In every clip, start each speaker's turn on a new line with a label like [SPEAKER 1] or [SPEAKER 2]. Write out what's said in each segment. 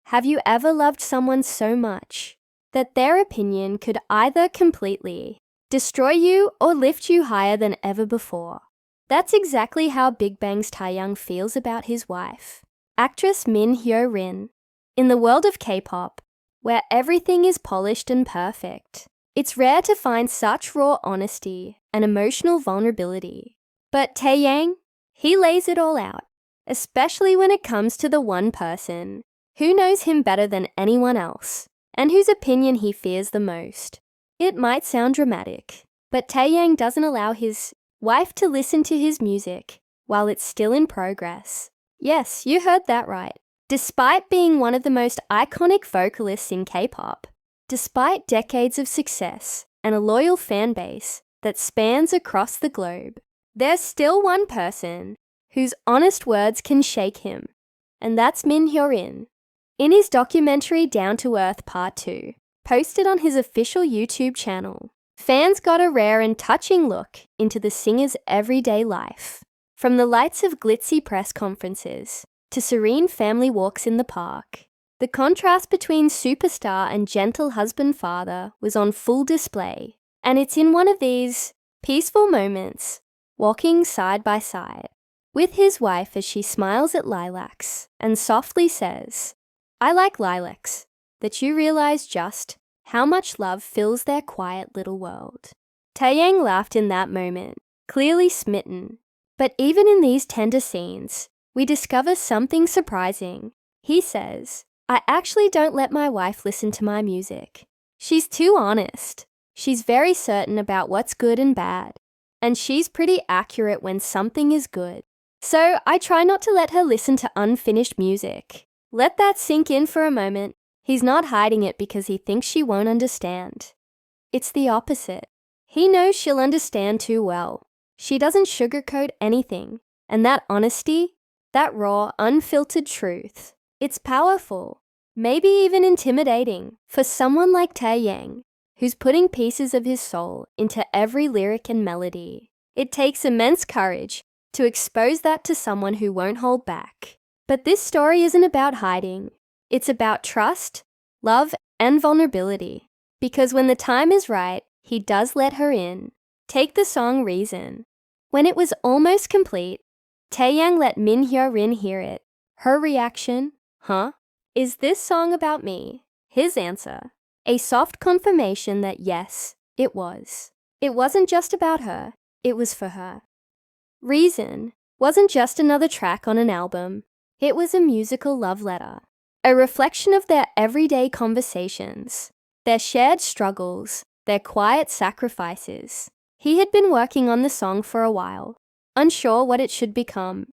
[SPEAKER 1] Have you ever loved someone so much that their opinion could either completely destroy you or lift you higher than ever before? That's exactly how Big Bang's Taeyang feels about his wife, actress Min Hyo Rin. In the world of K-pop, where everything is polished and perfect, it's rare to find such raw honesty and emotional vulnerability. But Taeyang, he lays it all out, especially when it comes to the one person who knows him better than anyone else and whose opinion he fears the most. It might sound dramatic, but Taeyang doesn't allow his wife to listen to his music while it's still in progress. Yes, you heard that right. Despite being one of the most iconic vocalists in K-pop, despite decades of success and a loyal fan base that spans across the globe, there's still one person whose honest words can shake him, and that's Min Hyo Rin. In his documentary Down to Earth Part 2, posted on his official YouTube channel, fans got a rare and touching look into the singer's everyday life. From the lights of glitzy press conferences to serene family walks in the park, the contrast between superstar and gentle husband-father was on full display. And it's in one of these peaceful moments, walking side by side with his wife as she smiles at lilacs and softly says, "I like lilacs," that you realize just how much love fills their quiet little world. Taeyang laughed in that moment, clearly smitten. But even in these tender scenes, we discover something surprising. He says, "I actually don't let my wife listen to my music. She's too honest. She's very certain about what's good and bad. And she's pretty accurate when something is good. So I try not to let her listen to unfinished music." Let that sink in for a moment. He's not hiding it because he thinks she won't understand. It's the opposite. He knows she'll understand too well. She doesn't sugarcoat anything. And that honesty, that raw, unfiltered truth, it's powerful, maybe even intimidating for someone like Taeyang, who's putting pieces of his soul into every lyric and melody. It takes immense courage to expose that to someone who won't hold back. But this story isn't about hiding. It's about trust, love, and vulnerability. Because when the time is right, he does let her in. Take the song Reason. When it was almost complete, Taeyang let Min Hyo Rin hear it. Her reaction, "Huh? Is this song about me?" His answer, a soft confirmation that yes, it was. It wasn't just about her, it was for her. Reason wasn't just another track on an album. It was a musical love letter, a reflection of their everyday conversations, their shared struggles, their quiet sacrifices. He had been working on the song for a while, unsure what it should become.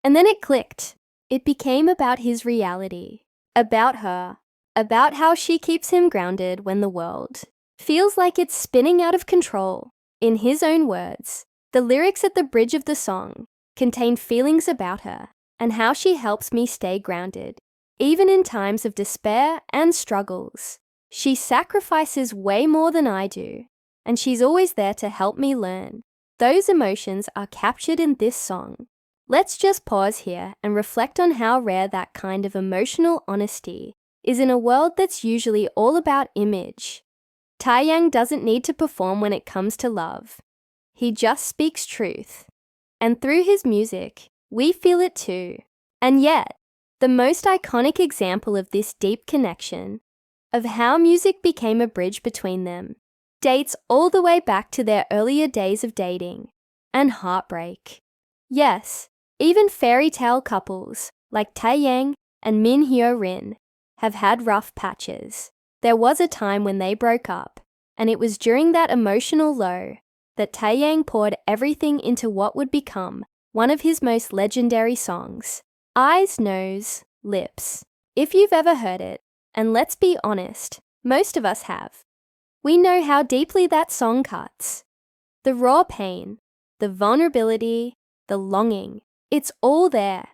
[SPEAKER 1] And then it clicked. It became about his reality, about her, about how she keeps him grounded when the world feels like it's spinning out of control. In his own words, the lyrics at the bridge of the song contain feelings about her and how she helps me stay grounded. Even in times of despair and struggles, she sacrifices way more than I do, and she's always there to help me learn. Those emotions are captured in this song. Let's just pause here and reflect on how rare that kind of emotional honesty is in a world that's usually all about image. Taeyang doesn't need to perform when it comes to love. He just speaks truth. And through his music, we feel it too. And yet, the most iconic example of this deep connection, of how music became a bridge between them, dates all the way back to their earlier days of dating and heartbreak. Yes, even fairy tale couples like Taeyang and Min Hyo Rin have had rough patches. There was a time when they broke up, and it was during that emotional low that Taeyang poured everything into what would become one of his most legendary songs, Eyes, Nose, Lips. If you've ever heard it, and let's be honest, most of us have, we know how deeply that song cuts. The raw pain, the vulnerability, the longing, it's all there.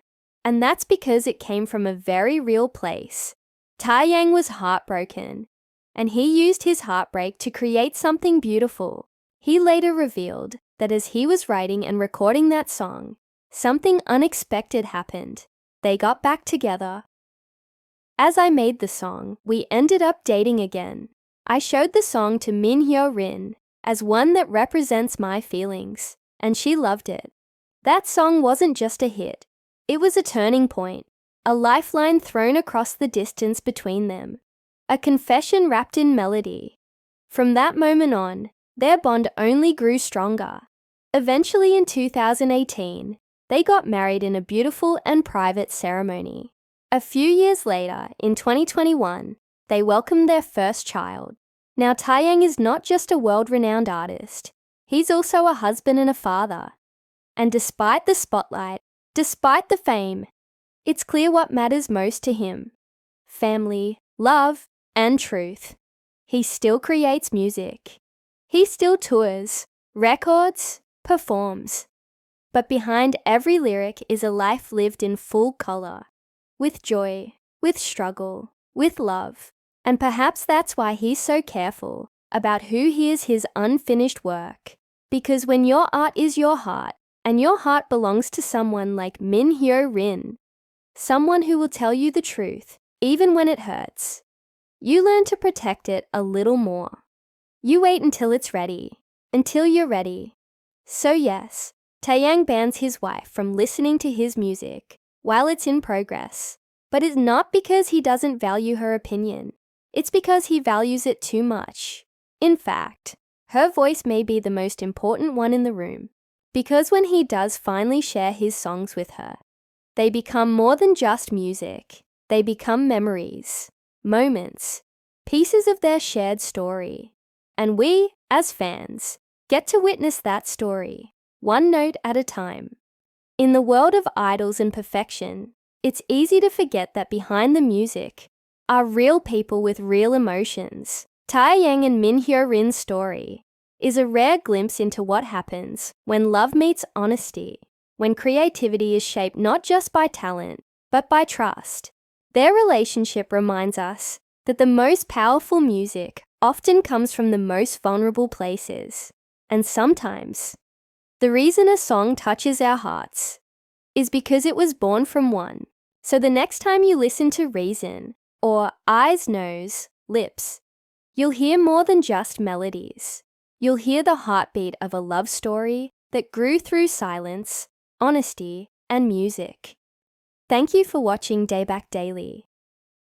[SPEAKER 1] And that's because it came from a very real place. Taeyang was heartbroken, and he used his heartbreak to create something beautiful. He later revealed that as he was writing and recording that song, something unexpected happened. They got back together, As I made the song, we ended up dating again. I showed the song to Min Hyo Rin as one that represents my feelings, and she loved it. That song wasn't just a hit. It was a turning point, a lifeline thrown across the distance between them, a confession wrapped in melody. From that moment on, their bond only grew stronger. Eventually in 2018, they got married in a beautiful and private ceremony. A few years later, in 2021, they welcomed their first child. Now Taeyang is not just a world-renowned artist, he's also a husband and a father. And despite the spotlight, despite the fame, it's clear what matters most to him: family, love, and truth. He still creates music. He still tours, records, performs. But behind every lyric is a life lived in full color, with joy, with struggle, with love. And perhaps that's why he's so careful about who hears his unfinished work. Because when your art is your heart, and your heart belongs to someone like Min Hyo Rin, someone who will tell you the truth, even when it hurts, you learn to protect it a little more. You wait until it's ready, until you're ready. So yes, Taeyang bans his wife from listening to his music while it's in progress. But it's not because he doesn't value her opinion. It's because he values it too much. In fact, her voice may be the most important one in the room. Because when he does finally share his songs with her, they become more than just music. They become memories, moments, pieces of their shared story. And we, as fans, get to witness that story, one note at a time. In the world of idols and perfection, it's easy to forget that behind the music are real people with real emotions. Taeyang and Min Hyo Rin's story is a rare glimpse into what happens when love meets honesty, when creativity is shaped not just by talent, but by trust. Their relationship reminds us that the most powerful music often comes from the most vulnerable places. And sometimes, the reason a song touches our hearts is because it was born from one. So the next time you listen to Reason or Eyes, Nose, Lips, you'll hear more than just melodies. You'll hear the heartbeat of a love story that grew through silence, honesty, and music. Thank you for watching Daebak Daily.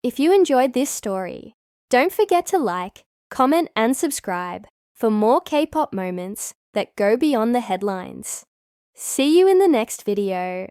[SPEAKER 1] If you enjoyed this story, don't forget to like, comment, and subscribe for more K-pop moments that go beyond the headlines. See you in the next video.